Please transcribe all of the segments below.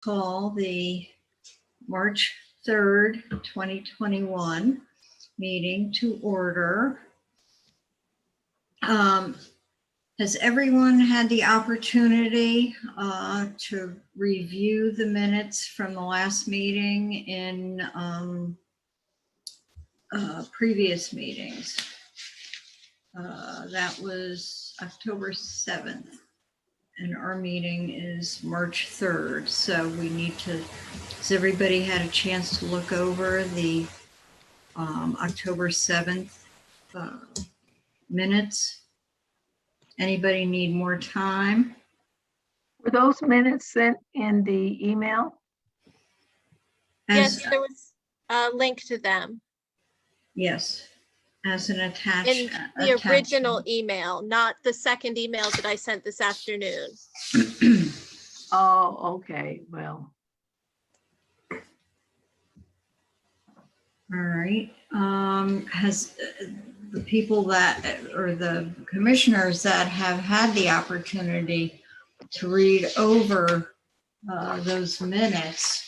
call the March 3rd, 2021 meeting to order. Has everyone had the opportunity to review the minutes from the last meeting in previous meetings? That was October 7th. And our meeting is March 3rd. So we need to, has everybody had a chance to look over the October 7th minutes? Anybody need more time? Were those minutes sent in the email? As, Yes, there was a link to them yes, as an attachment. in the original email, not the second email that I sent this afternoon. Oh, okay, well. All right. Has the people that, or the commissioners that have had the opportunity to read over those minutes,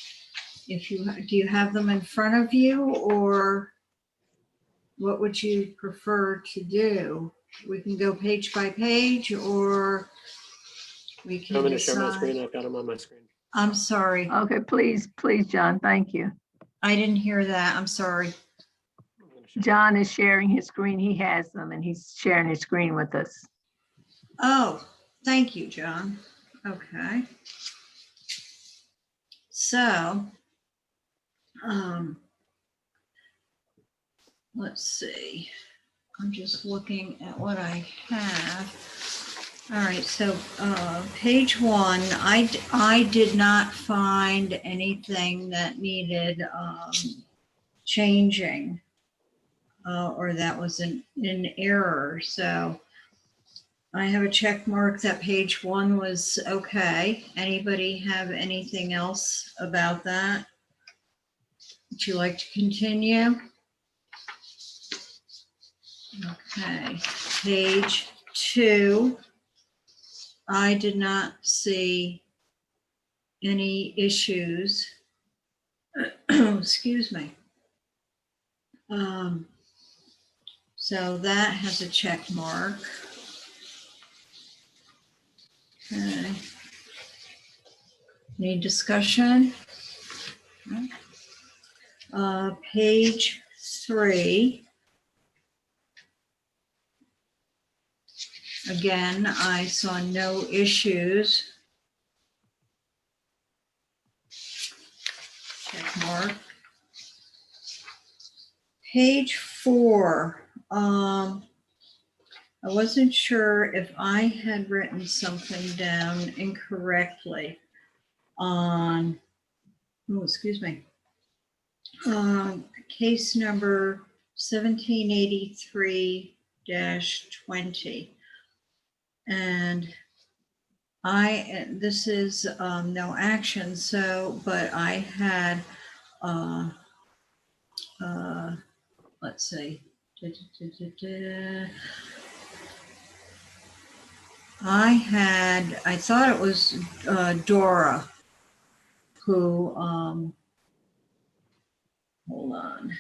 if you, do you have them in front of you, or what would you prefer to do? We can go page by page, or we can I'm going to share my decide. screen. I've got them on my screen. I'm sorry. Okay, please, John, thank you. I didn't hear that. I'm sorry. I'm gonna share. John is sharing his screen. He has them and he's sharing his screen with us. Oh, thank you, John. Okay. So, let's see. I'm just looking at what I have. All right, so page 1, I did not find anything that needed changing or that was an error. So I have a check mark that page 1 was okay. Anybody have anything else about that? Would you like to continue? Okay, page 2. I did not see any issues. Excuse me. So that has a check mark. Okay. Any discussion? Page 3. Again, I saw no issues. Check mark. Page 4. I wasn't sure if I had written something down incorrectly on, oh, excuse me, case number 1783-20. And this is no action, so, but I had, let's see. I thought it was Dora who, hold on.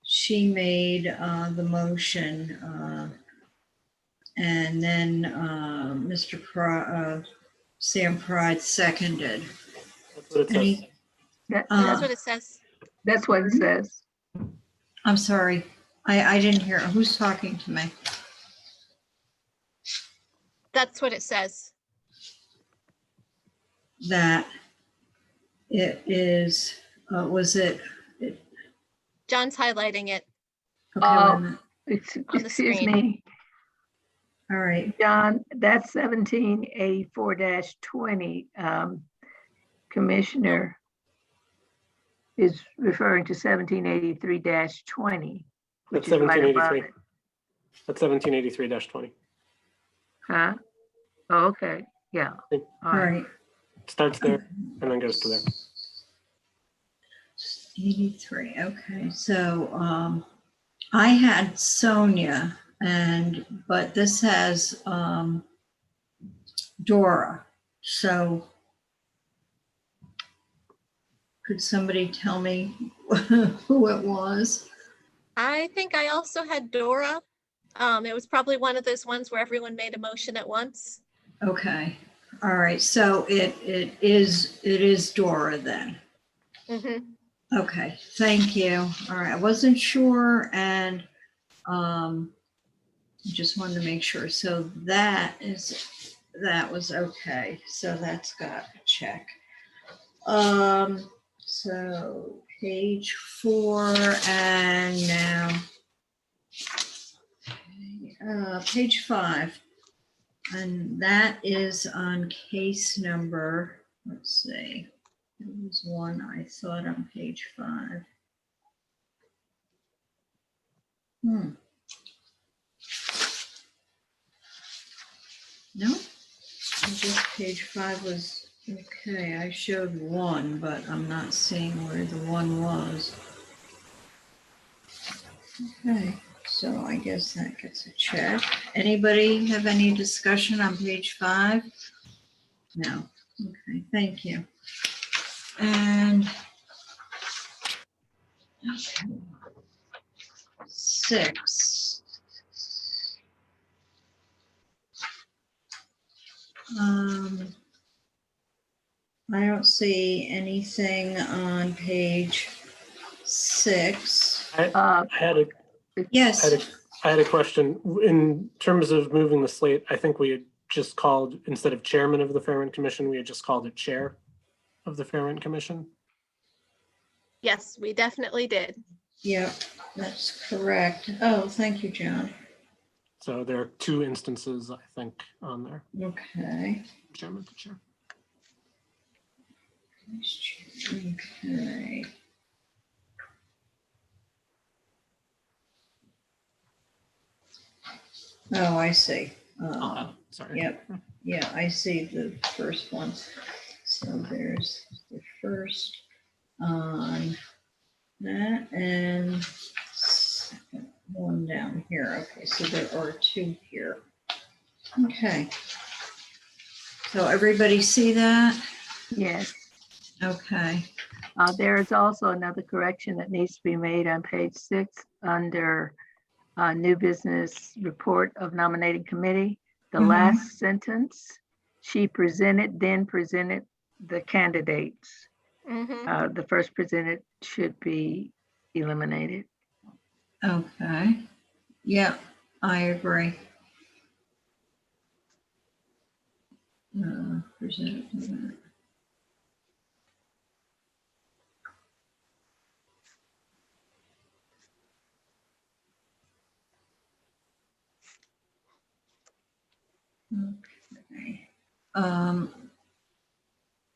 She made the motion and then Mr. Sam Pride seconded. That's what it says. Any, That's what it says. That's what it says. I'm sorry, I didn't hear. Who's talking to me? That's what it says. That it is, was it? John's highlighting it. Okay, wait a minute. On the Excuse screen. me, All right, John, that's 1784-20. Commissioner is referring to 1783-20, which That's is right above 1783. it. That's 1783-20. Huh? Oh, okay, yeah. Okay. all right. Starts there and then goes to there. 83, okay, so I had Sonia but this has Dora, so Could somebody tell me who it was? I think I also had Dora. It was probably one of those ones where everyone made a motion at once. Okay, all right, so it is Dora then. Mhm. Okay, thank you. All right, I wasn't sure and just wanted to make sure. So that was okay. So that's got a check. So page 4 and now page 5. And that is on case number, let's see. There was one I thought on page 5. No, I guess page 5 was okay. I showed 1, but I'm not seeing where the 1 was. Okay, so I guess that gets a check. Anybody have any discussion on page 5? No. Okay, thank you. And okay. 6. I don't see anything on page 6. I had a Yes, I had a question. In terms of moving the slate, I think we had just called, instead of chairman of the Fair Rent Commission, we had just called it chair of the Fair Rent Commission. Yes, we definitely did. yeah, that's correct. Oh, thank you, John. So there are 2 instances, I think, on there. Okay. Chairman to chair. Okay. Oh, I see. Sorry. Yep. Yeah, I see the first one. So there's the first on that and second one down here. Okay, so there are 2 here. Okay. So everybody see that? Yes. Okay. There is also another correction that needs to be made on page 6 under new business report of nominating committee. The Mhm. last sentence, she presented, then presented the candidates. Mhm. The first presented should be eliminated. Okay. Yeah, I agree. Presented. Okay.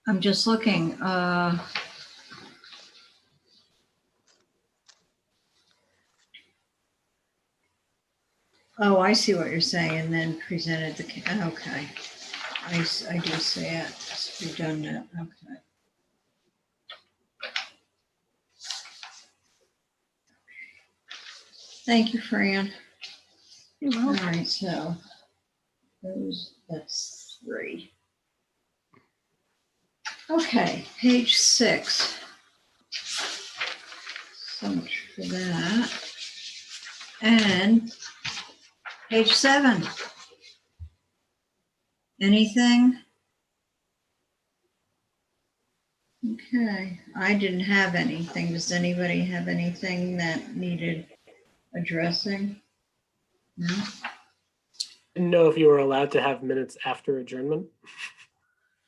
I'm just looking. Oh, I see what you're saying. And then presented the. Okay. I do see it. It's redundant. Okay. Thank you, Fran. You're All welcome. right, so that's 3. Okay, page 6. So much for that. And page 7. Anything? Okay, I didn't have anything. Does anybody have anything that needed addressing? No? Didn't know if you were allowed to have minutes after adjournment.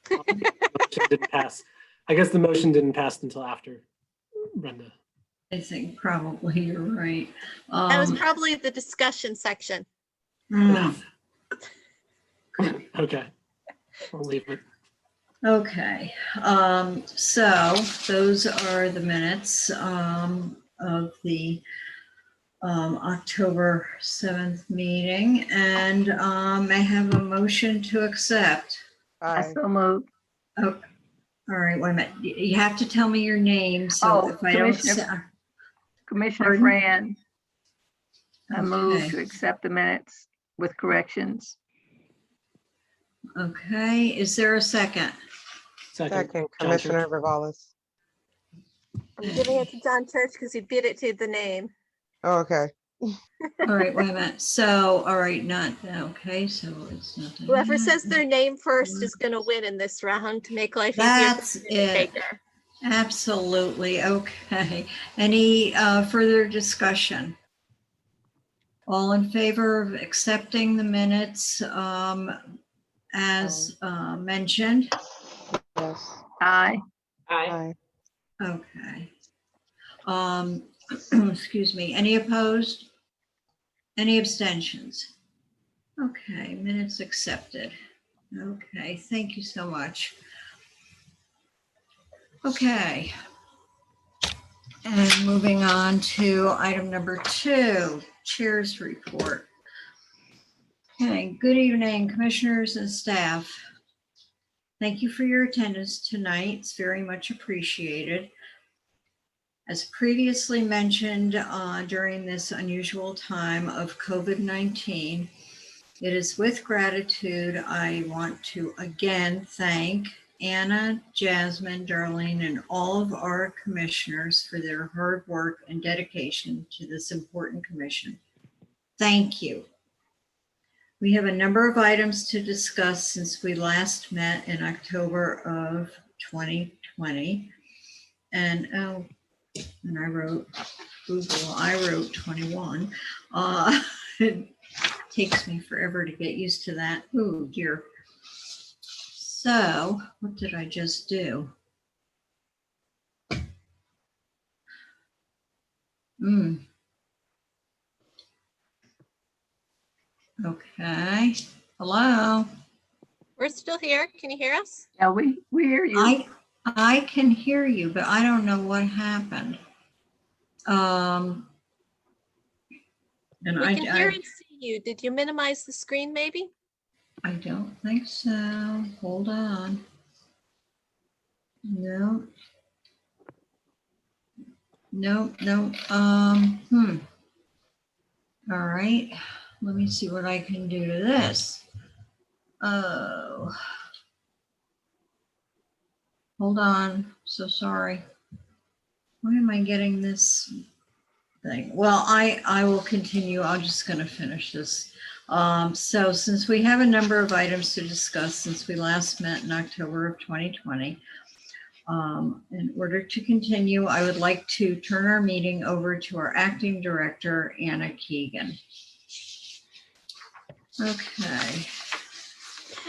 Motion didn't pass. I guess the motion didn't pass until after Brenda. I think probably you're right. That was probably the discussion section. Okay, I'll leave it. Okay, so those are the minutes of the October 7th meeting, and I have a motion to accept. I Aye. so moved. Oh, all right, wait a minute. You have to tell me your name, so Oh, if I don't Commissioner Pardon? Fran, I move Okay. to accept the minutes with corrections. Okay, is there a second? Second, Second, John Commissioner Church. Vivalas. I'm giving it to John Church because he beat it to the name. Oh, okay. All right, wait a minute. So, all right, not, okay, so it's not. Whoever says their name first is going to win in this round to make life easier That's for the it. taker. Absolutely, okay. Any further discussion? All in favor of accepting the minutes as mentioned? Yes. Aye. Aye. Okay. Excuse me, any opposed? Any abstentions? Okay, minutes accepted. Okay, thank you so much. Okay. And moving on to item number 2, Chair's Report. Okay, good evening, commissioners and staff. Thank you for your attendance tonight. It's very much appreciated. As previously mentioned during this unusual time of COVID-19, it is with gratitude I want to again thank Anna, Jasmine, Darlene, and all of our commissioners for their hard work and dedication to this important commission. Thank you. We have a number of items to discuss since we last met in October of 2020. And I wrote Google, I wrote 21. It takes me forever to get used to that. Oh dear. So what did I just do? Okay. Hello. We're still here. Can you hear us? Yeah, we hear you. I can hear you, but I don't know what happened. And We can hear and see you. Did you minimize the screen maybe? I don't think so. Hold on. No. No. All right. Let me see what I can do to this. Oh. Hold on. So sorry. Why am I getting this thing? Well, I will continue. I'm just going to finish this. So since we have a number of items to discuss since we last met in October of 2020, in order to continue, I would like to turn our meeting over to our acting director, Anna Keegan. Okay.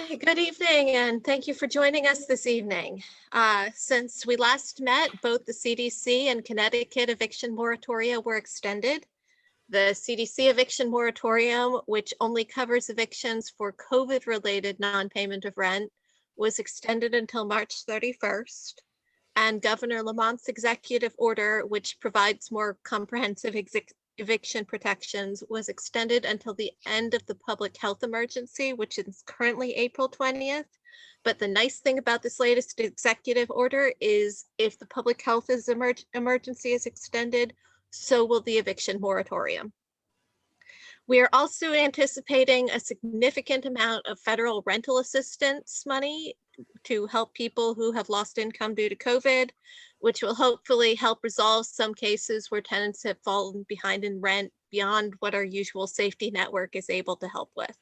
Okay, good evening, and thank you for joining us this evening. Since we last met, both the CDC and Connecticut eviction moratoria were extended. The CDC eviction moratorium, which only covers evictions for COVID-related non-payment of rent, was extended until March 31st. And Governor Lamont's executive order, which provides more comprehensive eviction protections, was extended until the end of the public health emergency, which is currently April 20th. But the nice thing about this latest executive order is if the public health emergency is extended, so will the eviction moratorium. We are also anticipating a significant amount of federal rental assistance money to help people who have lost income due to COVID, which will hopefully help resolve some cases where tenants have fallen behind in rent beyond what our usual safety network is able to help with.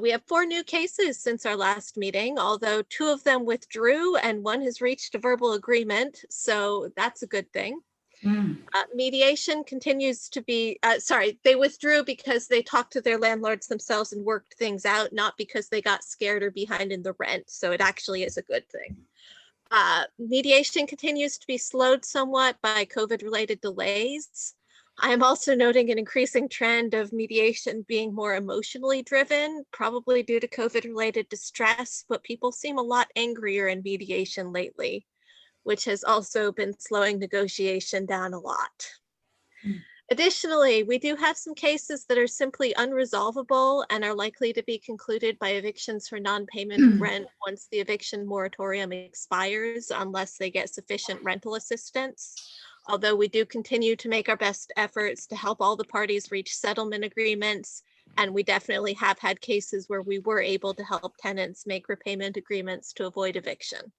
We have 4 new cases since our last meeting, although 2 of them withdrew and 1 has reached a verbal agreement, so that's a good thing. Mediation continues to be, they withdrew because they talked to their landlords themselves and worked things out, not because they got scared or behind in the rent. So it actually is a good thing. Mediation continues to be slowed somewhat by COVID-related delays. I am also noting an increasing trend of mediation being more emotionally driven, probably due to COVID-related distress, but people seem a lot angrier in mediation lately, which has also been slowing negotiation down a lot. Additionally, we do have some cases that are simply unresolvable and are likely to be concluded by evictions for non-payment of rent once the eviction moratorium expires, unless they get sufficient rental assistance. Although we do continue to make our best efforts to help all the parties reach settlement agreements, and we definitely have had cases where we were able to help tenants make repayment agreements to avoid eviction.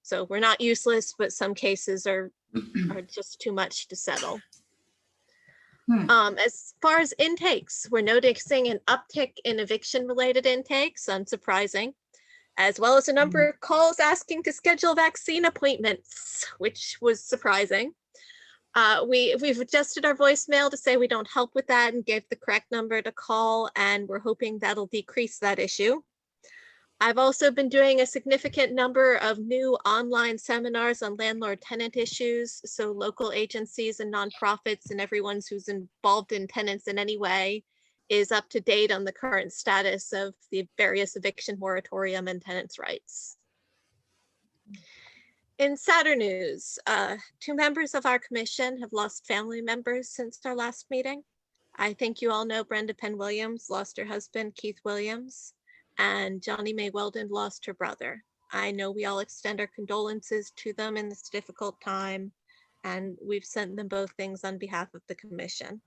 So we're not useless, but some cases are just too much to settle. As far as intakes, we're noticing an uptick in eviction-related intakes, unsurprising, as well as a number of calls asking to schedule vaccine appointments, which was surprising. We've adjusted our voicemail to say we don't help with that and gave the correct number to call, and we're hoping that'll decrease that issue. I've also been doing a significant number of new online seminars on landlord-tenant issues, so local agencies and nonprofits and everyone who's involved in tenants in any way is up to date on the current status of the various eviction moratorium and tenants' rights. In sadder news, 2 members of our commission have lost family members since our last meeting. I think you all know Brenda Penn Williams lost her husband, Keith Williams, and Johnny Mae Weldon lost her brother. I know we all extend our condolences to them in this difficult time, and we've sent them both things on behalf of the commission.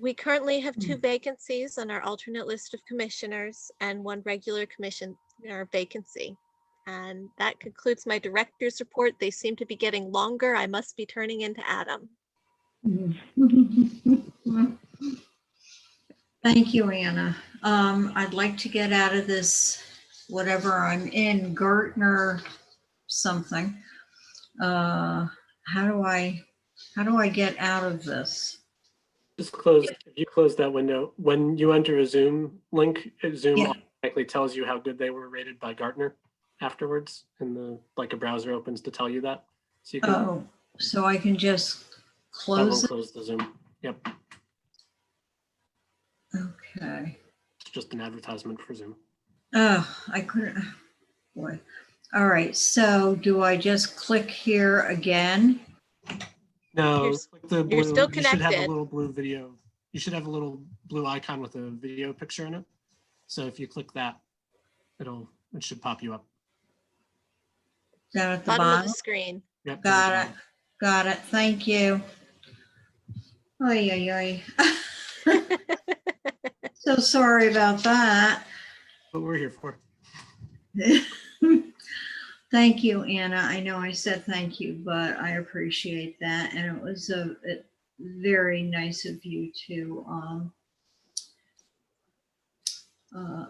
We currently have 2 vacancies on our alternate list of commissioners and 1 regular commissioner vacancy. And that concludes my director's report. They seem to be getting longer. I must be turning into Adam. Thank you, Anna. I'd like to get out of this, whatever I'm in, Gartner something. How do I get out of this? Just close, if you close that window, when you enter a Zoom link, Zoom Yeah. automatically tells you how good they were rated by Gartner afterwards, and like a browser opens to tell you that. So you can, Oh, so I can just that close won't it? close the Zoom. Yep, Okay. it's just an advertisement for Zoom. Oh, I couldn't, boy. All right, so do I just click here again? No, You're click the blue, still you should have a connected. little blue video. You should have a little blue icon with a video picture in it. So if you click that, it should pop you up. Down at the Bottom of the bottom? screen. Yep. Got it. Got it. Thank you. Oy, oy, oy. So sorry about that. What we're here for. Thank you, Anna. I know I said thank you, but I appreciate that. And it was very nice of you to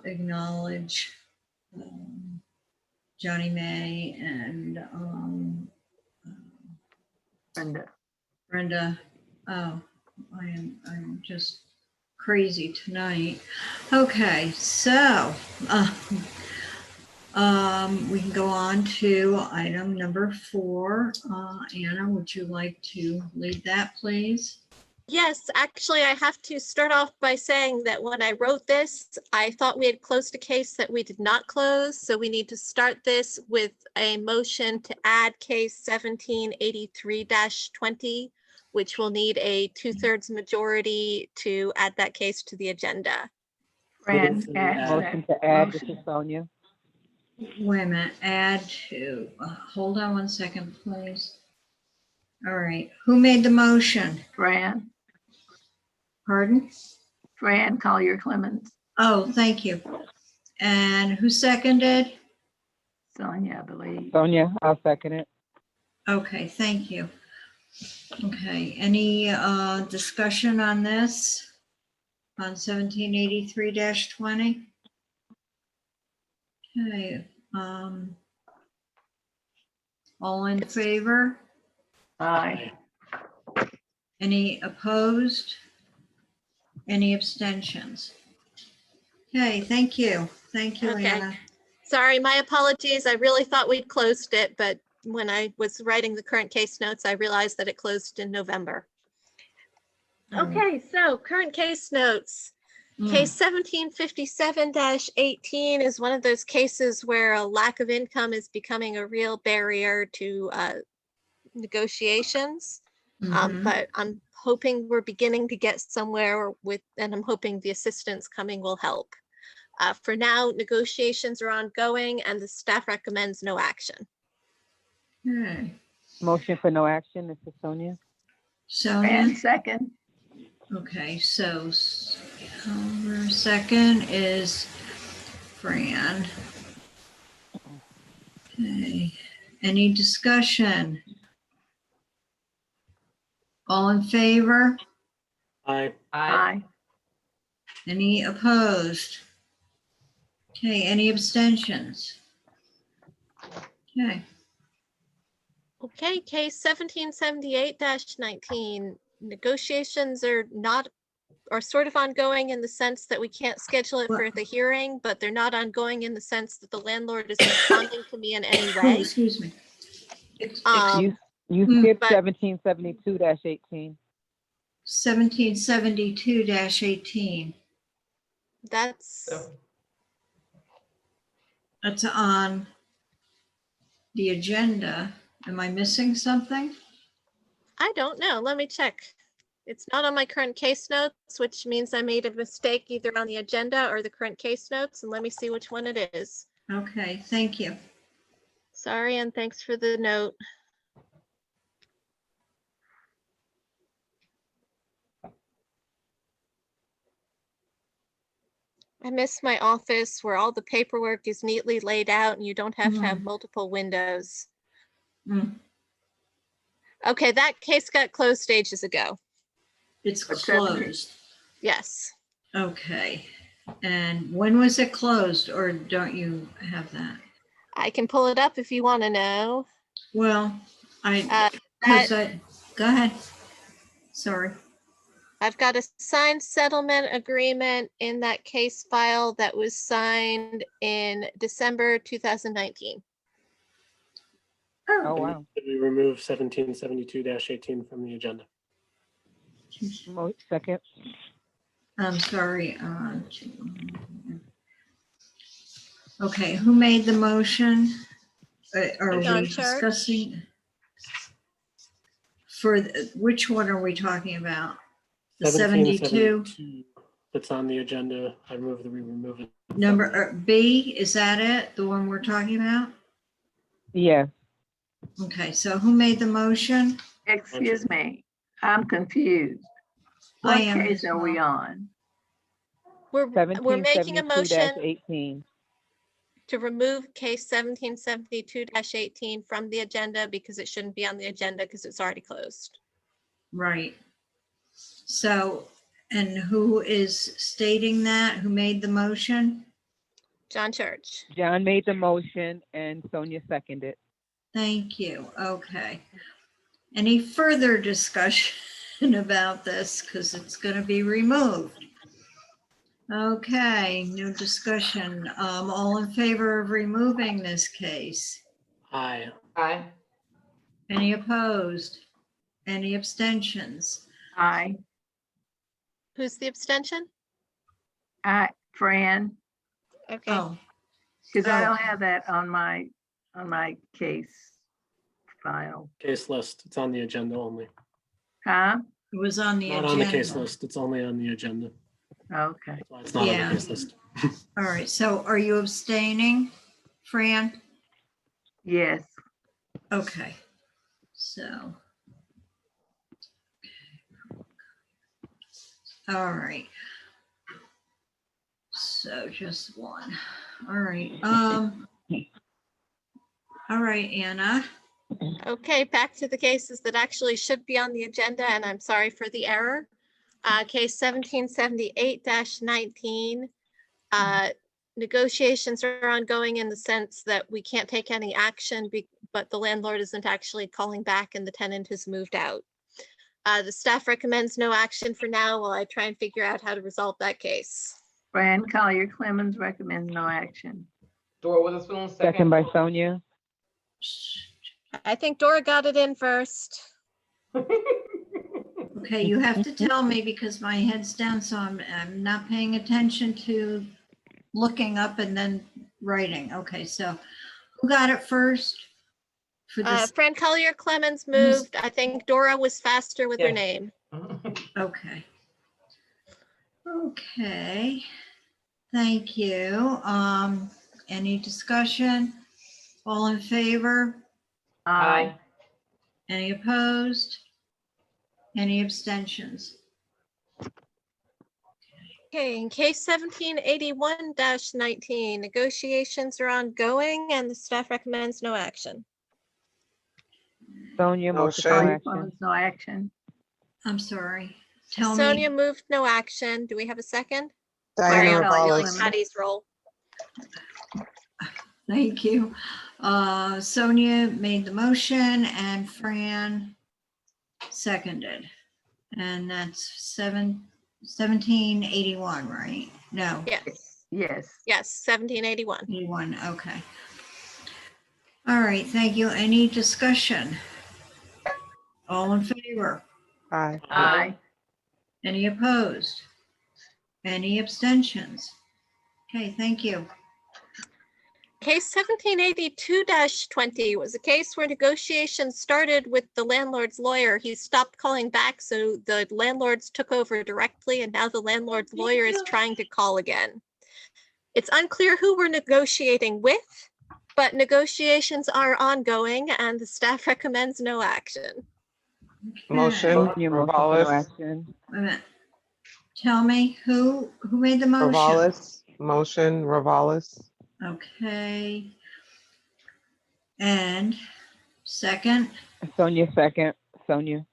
acknowledge Johnny Mae and Brenda. Oh, I'm just crazy tonight. Okay, so we can go on to item number 4. Anna, would you like to lead that, please? Yes, actually, I have to start off by saying that when I wrote this, I thought we had closed a case that we did not close. So we need to start this with a motion to add case 1783-20, which will need a 2/3 majority to add that case to the agenda. Fran, Move to add add. Motion that to add, this motion. is Sonia. Wait a minute, add to, hold on one second, please. All right, who made the motion? Fran, Pardon? Collier Clemens, Oh, thank you. And who seconded? Sonia, I believe. Sonia, I'll second it. Okay, thank you. Okay, any discussion on this? On 1783-20? Okay, all in favor? Aye. Any opposed? Any abstentions? Okay, thank you. Thank you, Okay. Anna. Sorry, my apologies. I really thought we'd closed it, but when I was writing the current case notes, I realized that it closed in November. Okay, so current case notes. Case 1757-18 is one of those cases where a lack of income is becoming a real barrier to negotiations. Mhm. But I'm hoping we're beginning to get somewhere with, and I'm hoping the assistance coming will help. For now, negotiations are ongoing and the staff recommends no action. Okay, Motion for no action, this is Sonia. Sonia, Fran, second. okay, so second is Fran. Okay, Any discussion? All in favor? Aye. Aye. Any opposed? Okay, any abstentions? Okay, Okay, case 1778-19. Negotiations are sort of ongoing in the sense that we can't schedule it for the hearing, but they're not ongoing in the sense that the landlord is responding to me in any oh, way. excuse me. You Mm, skipped but- 1772-18. 1772-18. That's, That's on the agenda. Am I missing something? I don't know. Let me check. It's not on my current case notes, which means I made a mistake either on the agenda or the current case notes. And let me see which one it is. Okay, thank you. Sorry, and thanks for the note. I miss my office where all the paperwork is neatly laid out and you don't have to have multiple windows. Mm, Okay, that case got closed ages ago. It's At 17. closed. Yes. Okay. And when was it closed, or don't you have that? I can pull it up if you want to know. Well, That- go ahead. Sorry. I've got a signed settlement agreement in that case file that was signed in December 2019. Oh, wow. Did we remove 1772-18 from the agenda? Second. I'm sorry. Okay, who made the motion? Are we John Church. discussing? Which one are we talking about? The 72? 1772 that's on the agenda. I move that we remove it. Number B, is that it? The one we're talking about? Yes. Okay, so who made the motion? Excuse me, I'm confused. I What am case as are we well. on? We're making a motion 1772-18. to remove case 1772-18 from the agenda because it shouldn't be on the agenda because it's already closed. Right. So, and who is stating that? Who made the motion? John Church. John made the motion and Sonia seconded. Thank you. Okay. Any further discussion about this? Because it's going to be removed. Okay, no discussion. All in favor of removing this case? Aye. Any opposed? Any abstentions? Aye. Who's the abstention? Fran, Okay. Oh, because I Oh. don't have that on my case file. Case list. It's on the agenda only. Huh? it was on the Not agenda. on the case list. It's only on the agenda. Okay. That's why it's not on Yeah. the case list. All right, so are you abstaining, Fran? Yes. Okay, so. All right. So just one. All right, all right, Anna. Okay, back to the cases that actually should be on the agenda, and I'm sorry for the error. Case 1778-19. Negotiations are ongoing in the sense that we can't take any action, but the landlord isn't actually calling back and the tenant has moved out. The staff recommends no action for now while I try and figure out how to resolve that case. Fran Collier Clemens recommends no action. Dora Witherspoon, Second by Sonia. I think Dora got it in first. Okay, you have to tell me because my head's down, so I'm not paying attention to looking up and then writing. Okay, so who got it first? For this, Fran Collier Clemens moved. I think Dora was faster with her Yeah. name. okay. Okay, thank you. Any discussion? All in favor? Aye. Any opposed? Any abstentions? Okay, in case 1781-19, negotiations are ongoing and the staff recommends no action. Sonia, motion for no Collier action. Clemens, no action. I'm sorry. Tell Sonia me, moved no action. Do we have a second? Diana Sorry, I'm Collier doing Clemens. Patty's roll. thank you. Sonia made the motion and Fran seconded. And that's 1781, right? No, Yes, Yes. yes, 1781. 81, okay. All right, thank you. Any discussion? All in favor? Aye. Aye. Any opposed? Any abstentions? Okay, thank you. Case 1782-20 was a case where negotiations started with the landlord's lawyer. He stopped calling back, so the landlords took over directly, and now the landlord's lawyer is trying to call again. It's unclear who we're negotiating with, but negotiations are ongoing, and the staff recommends no action. Motion, Sonia, motion for no Revalis, action. Wait a minute. Tell me, who made the motion? Revalis, motion, Revalis, Okay. And second, Sonia, second. Sonia.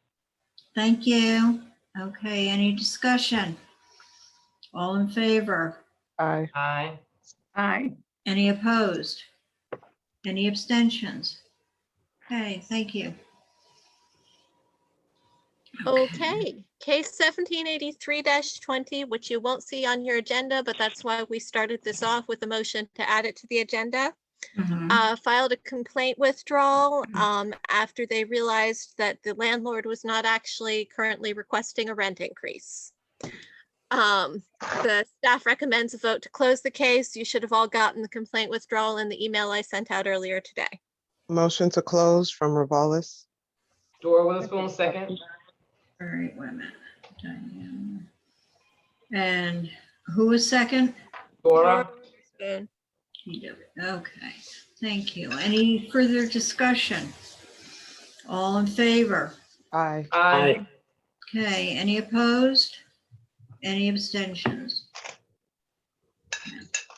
thank you. Okay, any discussion? All in favor? Aye. Aye. Any opposed? Any abstentions? Okay, thank you. Okay, case 1783-20, which you won't see on your agenda, but that's why we started this off with a motion to add it to the agenda. Mhm. Filed a complaint withdrawal after they realized that the landlord was not actually currently requesting a rent increase. The staff recommends a vote to close the case. You should have all gotten the complaint withdrawal in the email I sent out earlier today. motion to close from Revalis, Dora Witherspoon, second. All right, wait a minute. Diane. And who was second? Dora, Spoon. Okay, thank you. Any further discussion? All in favor? Aye. aye. Okay, any opposed? Any abstentions?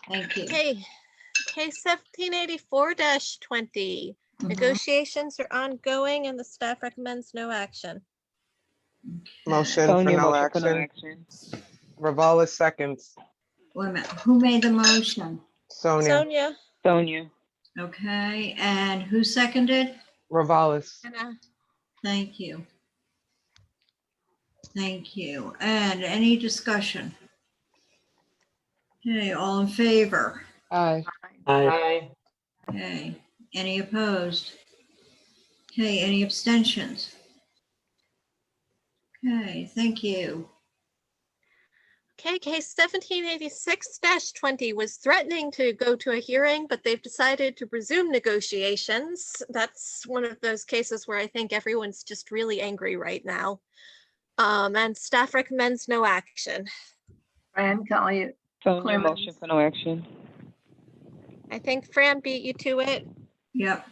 Thank you. Okay, case 1784-20. Mhm. Negotiations are ongoing and the staff recommends no action. motion for Sonia, no motion for no action, action. Revalis seconds, Wait a minute, who made the motion? Sonia, Sonia, Sonia. Okay, and who seconded? Revalis, Anna, Thank you. Thank you. And any discussion? Okay, all in favor? Aye. Aye. Okay, any opposed? Okay, any abstentions? Okay, thank you. okay, case 1786-20 was threatening to go to a hearing, but they've decided to resume negotiations. That's one of those cases where I think everyone's just really angry right now. And staff recommends no action. Fran Collier, Sonia, Clemens. motion for no action. I think Fran beat you to it. Yep.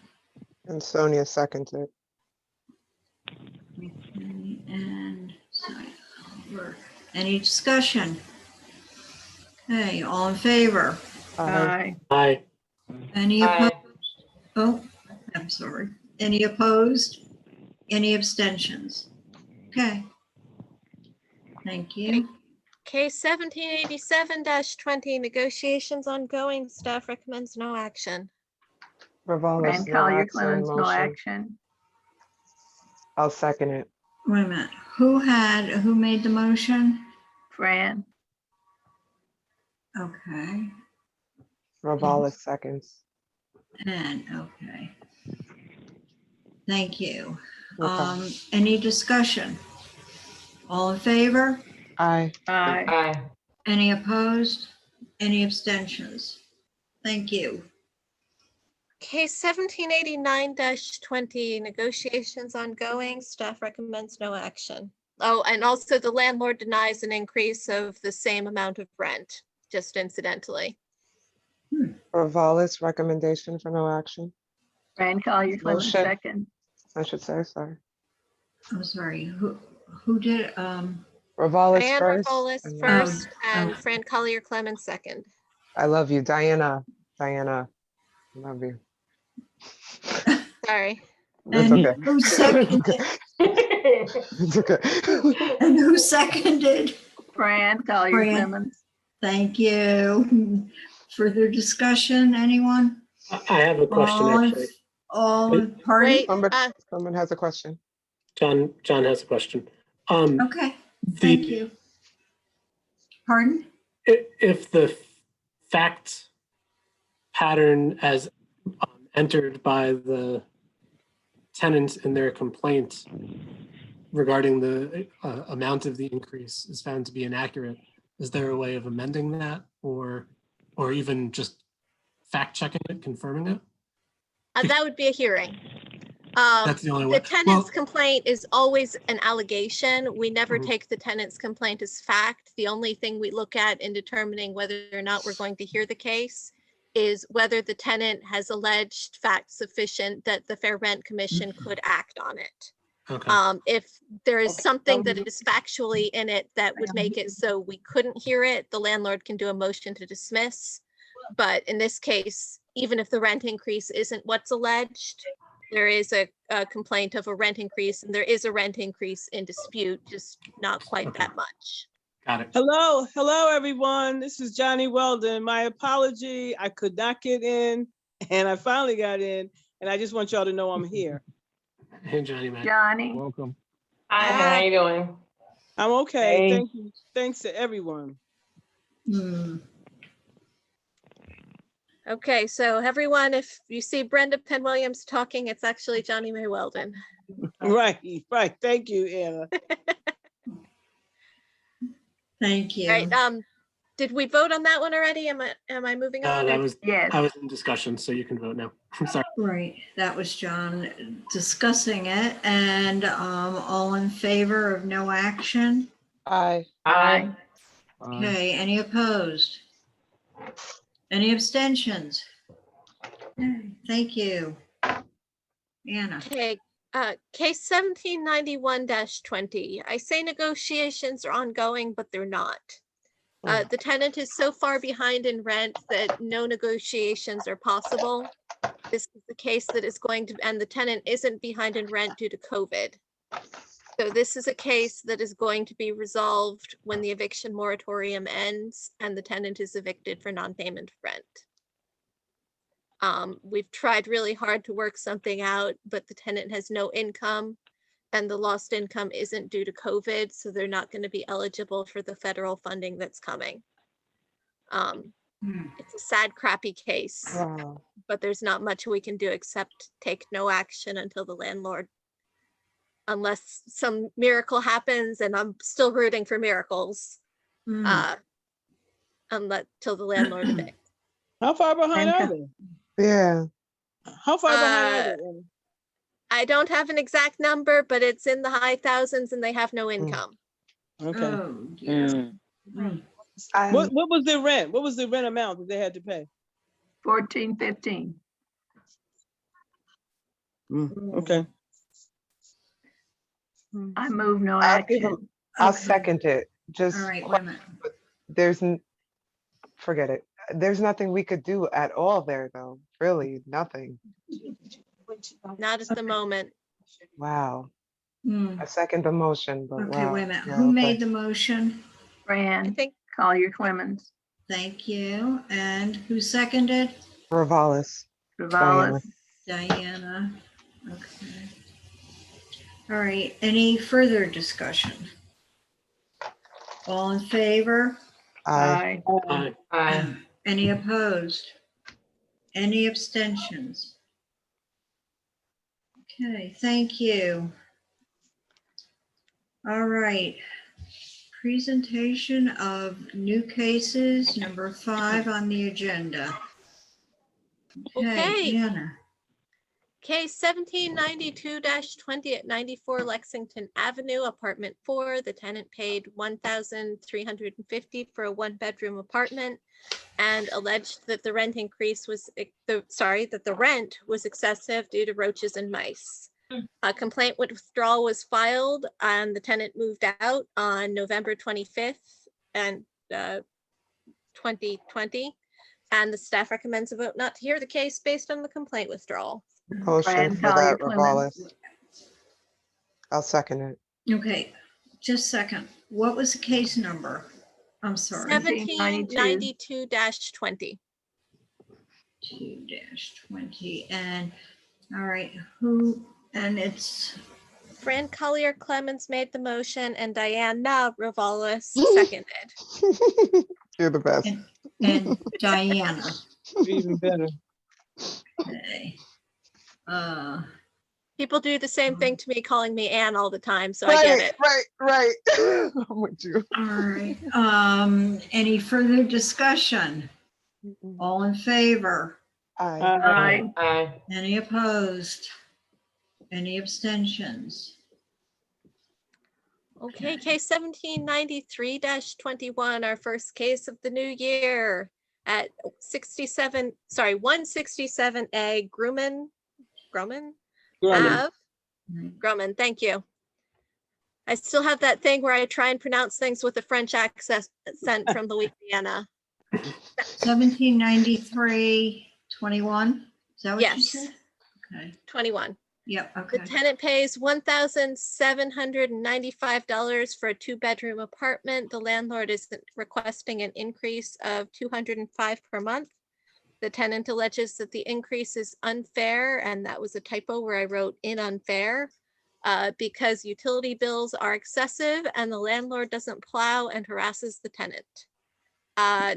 and Sonia seconds it. Okay, and sign over. Any discussion? Okay, all in favor? Aye. aye. Any Aye. opposed? Oh, I'm sorry. Any opposed? Any abstentions? Okay. Thank you. Case 1787-20, negotiations ongoing. Staff recommends no action. Revalis, Fran no Collier action, Clemens, no motion, action. I'll second it, Wait a minute. Who made the motion? Fran, Okay. Revalis seconds. And, okay. Thank you. No problem. Any discussion? All in favor? Aye, aye. Aye. Any opposed? Any abstentions? Thank you. Case 1789-20, negotiations ongoing. Staff recommends no action. Oh, and also the landlord denies an increase of the same amount of rent, just incidentally. Revalis recommendation for no action, Fran Collier Clemens, Motion. second. I should say, sorry. I'm sorry. Who did, Revalis Diane first. Margolis and- first and oh. Fran Collier Clemens second. I love you, Diana, love you. Sorry. It's And okay. who seconded? It's okay. And who seconded? Fran, Collier Fran. Clemens. Thank you. Further discussion, anyone? I have a question, All in- actually. Pardon? Wait, Someone has a question. John has a question. Okay, thank you. Pardon? If the fact pattern as entered by the tenants in their complaint regarding the amount of the increase is found to be inaccurate, is there a way of amending that, or even just fact checking it, confirming it? that would be a hearing. That's the only The way. tenant's complaint is always an allegation. We never Mhm. take the tenant's complaint as fact. The only thing we look at in determining whether or not we're going to hear the case is whether the tenant has alleged facts sufficient that the Fair Rent Commission could act on it. Okay. If there is something that is factually in it that would make it so we couldn't hear it, the landlord can do a motion to dismiss. But in this case, even if the rent increase isn't what's alleged, there is a complaint of a rent increase, and there is a rent increase in dispute, just not quite Okay. that much. Got it. Hello, everyone. This is Johnny Weldon. My apology, I could not get in, and I finally got in, and I just want y'all to know I'm here. Hey, Johnny, man. Johnny, Welcome. Hi, how you doing? I'm okay. Hey. Thank you. Thanks to everyone. Hmm. Okay, so everyone, if you see Brenda Penn Williams talking, it's actually Johnny May Weldon. Right. Thank you, Anna. Thank you. All right, did we vote on that one already? Am I moving on? That or- was yes. I was in discussion, so you can vote now. I'm sorry. Right, that was John discussing it, and all in favor of no action? Aye. Aye. Okay, any opposed? Any abstentions? Okay, thank you. Anna, Okay, case 1791-20. I say negotiations are ongoing, but they're not. The tenant is so far behind in rent that no negotiations are possible. This is the case that is going to, and the tenant isn't behind in rent due to COVID. So this is a case that is going to be resolved when the eviction moratorium ends and the tenant is evicted for non-payment of rent. We've tried really hard to work something out, but the tenant has no income and the lost income isn't due to COVID, so they're not going to be eligible for the federal funding that's coming. It's a sad, crappy case, Wow. but there's not much we can do except take no action until the landlord, unless some miracle happens, and I'm still rooting for miracles, till the landlord evicts. How far behind are Thank they? Yeah. How far behind are they, Anna? I don't have an exact number, but it's in the high thousands and they have no income. Okay. oh, dear. Mm. What was their rent? What was the rent amount that they had to pay? 1415. Okay. I move no I'll give action. him, I'll Okay. second it. Just, All right, wait a minute. forget it. There's nothing we could do at all there, though. Really, nothing. Not at the moment. Wow. Hmm. I second the motion, but Okay, wow. wait a minute. Yeah, Who okay. made the motion? I Fran, think Collier Clemens, Thank you. And who seconded? Ravalis. Rivales, Diana. Okay. All right, any further discussion? All in favor? Aye. aye. Aye. Any opposed? Any abstentions? Okay, thank you. All right. Presentation of new cases, number 5 on the agenda. Okay. Anna. case 1792-20 at 94 Lexington Avenue, apartment 4. The tenant paid $1,350 for a 1-bedroom apartment and alleged that the rent increase was, that the rent was excessive due to roaches and mice. A complaint withdrawal was filed and the tenant moved out on November 25th and 2020. And the staff recommends a vote not to hear the case based on the complaint withdrawal. Motion Brian for Collier that, Revalis. Clemens. I'll second it. Okay, just a second. What was the case number? I'm sorry. 1792-20. 2-20. And, all right, who, and it's, Fran Collier Clemens made the motion and Diana Revalis seconded. You're the best. and Diana. Even better. Okay. People do the same thing to me, calling me Ann all the time, so I get it. Right. I'm with you. All right, any further discussion? All in favor? Aye. Aye. Aye. Any opposed? Any abstentions? Okay, case 1793-21, our first case of the new year at 167A Grumman Grumman. Ave. Grumman, thank you. I still have that thing where I try and pronounce things with a French accent from Louisiana. 1793-21, is that what you Yes. said? Okay, 21. yep, The okay. tenant pays $1,795 for a 2-bedroom apartment. The landlord is requesting an increase of $205 per month. The tenant alleges that the increase is unfair, and that was a typo where I wrote in unfair, because utility bills are excessive and the landlord doesn't plow and harasses the tenant.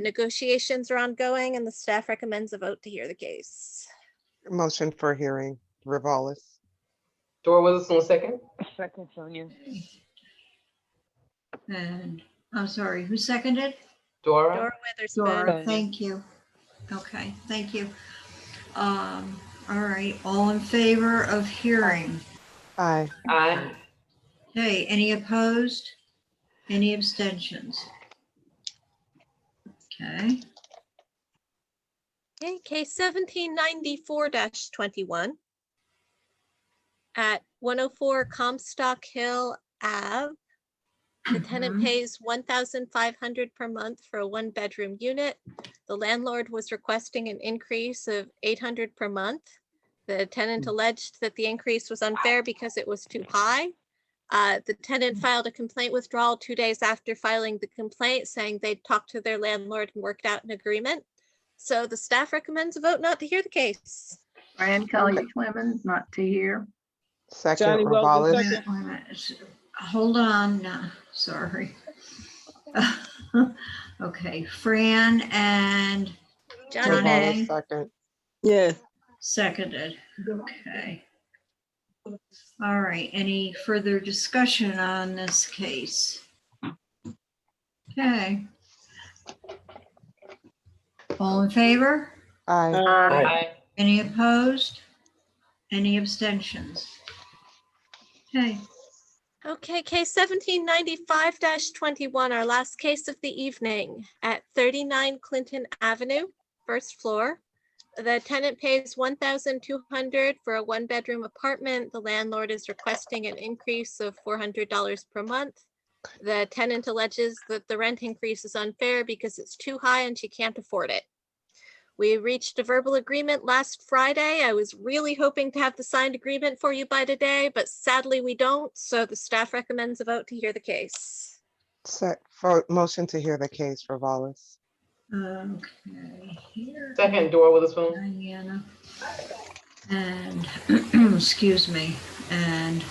Negotiations are ongoing and the staff recommends a vote to hear the case. Motion for hearing, Revalis. Dora Witherspoon, second. Second, Sonia. And, I'm sorry, who seconded? Dora. Dora Witherspoon. Dora, thank you. Okay, thank you. All right, all in favor of hearing? Aye. Aye. Okay, any opposed? Any abstentions? Okay, Okay, case 1794-21 at 104 Comstock Hill Ave. The tenant Mhm. pays $1,500 per month for a 1-bedroom unit. The landlord was requesting an increase of $800 per month. The tenant alleged that the increase was unfair because it was too high. The tenant filed a complaint withdrawal 2 days after filing the complaint, saying they'd talked to their landlord and worked out an agreement. So the staff recommends a vote not to hear the case. Brian Collier Clemens, not to hear. Second, Johnny Weldon, Revalis. Wait a minute, wait a minute. Hold on, no, sorry. Okay, Fran and Johnny, Johnny. Revalis, second. Yeah. Seconded, okay. All right, any further discussion on this case? Okay. All in favor? Aye. Aye. Any opposed? Any abstentions? Okay, Okay, case 1795-21, our last case of the evening at 39 Clinton Avenue, first floor. The tenant pays $1,200 for a 1-bedroom apartment. The landlord is requesting an increase of $400 per month. The tenant alleges that the rent increase is unfair because it's too high and she can't afford it. We reached a verbal agreement last Friday. I was really hoping to have the signed agreement for you by today, but sadly we don't. So the staff recommends a vote to hear the case. Motion to hear the case, Revalis. okay, here. Second, Dora Witherspoon. Diana. And, excuse me, and.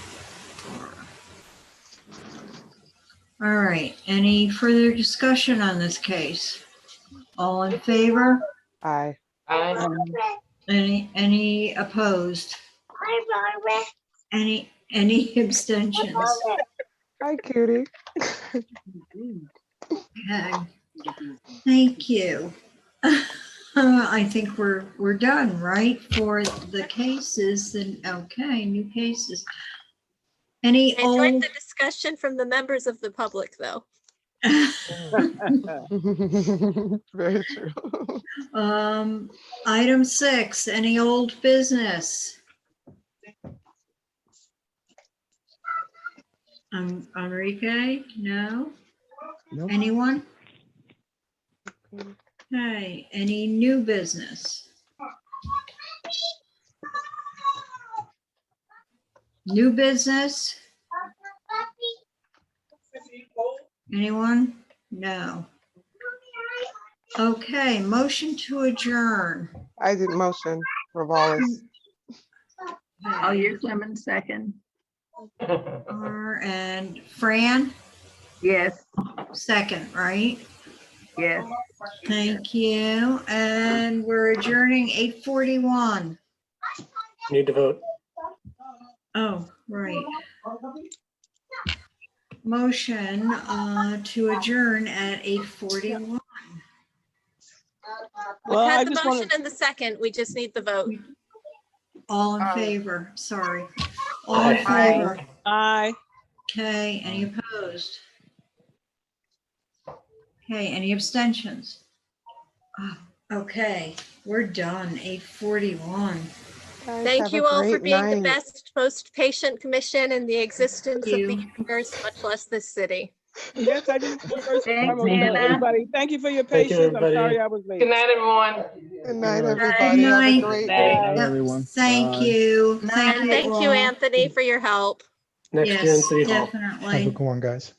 All right, any further discussion on this case? All in favor? Aye. Aye. Any opposed? Any abstentions? Hi, cutie. Okay, thank you. I think we're done, right, for the cases, and, okay, new cases. Any I enjoyed old? the discussion from the members of the public, though. Very true. Item 6, any old business? Enrique, no? Nope. Anyone? Okay, any new business? New business? Anyone? No. Okay, motion to adjourn. I did motion for Wallace. Oh, you're Clemens second. And Fran, Yes, second, right? yes. Thank you. And we're adjourning 8:41. Need to vote. Oh, right. Motion to adjourn at 8:41. We've Well, I had the just motion want to, and the second. We just need the vote. All in favor, sorry. All in Aye. favor. aye. Okay, any opposed? Okay, any abstentions? Oh, okay, we're done, 8:41. Guys, Thank have a you all for great being the night. best, most patient commission in the existence of the You. universe, much less this city. Yes, I just first, I Thanks, will tell Anna. everybody, thank you for your Thank you, patience. I'm everybody. sorry I was late. Good night, everyone. Good night, Good everybody. Have a night. great Good day. night. Yep, everyone. thank Bye. you. And Thank you thank you, all. Anthony, for your help. Next year in Yes, City Hall. Have a definitely. good one, guys.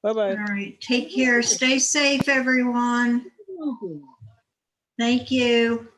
Bye-bye. All right, take care. Stay safe, everyone. Thank you.